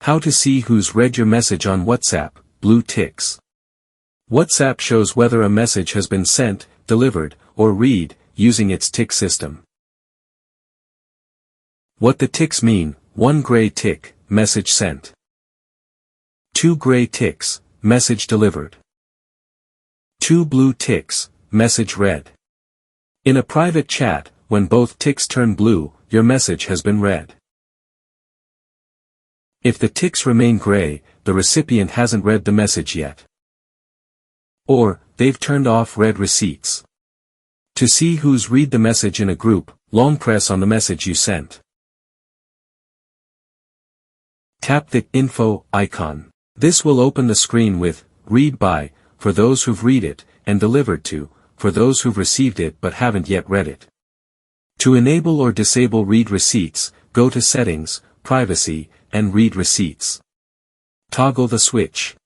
How to see who's read your message on WhatsApp, blue ticks. WhatsApp shows whether a message has been sent, delivered, or read, using its tick system. What the ticks mean: 1 gray tick, message sent. 2 gray ticks, message delivered. 2 blue ticks, message read. In a private chat, when both ticks turn blue, your message has been read. If the ticks remain gray, the recipient hasn't read the message yet. Or, they've turned off read receipts. To see who's read the message in a group, long press on the message you sent. Tap the info icon. This will open the screen with read by for those who've read it, and delivered to for those who've received it but haven't yet read it. To enable or disable read receipts, go to Settings, Privacy, and Read Receipts. Toggle the switch.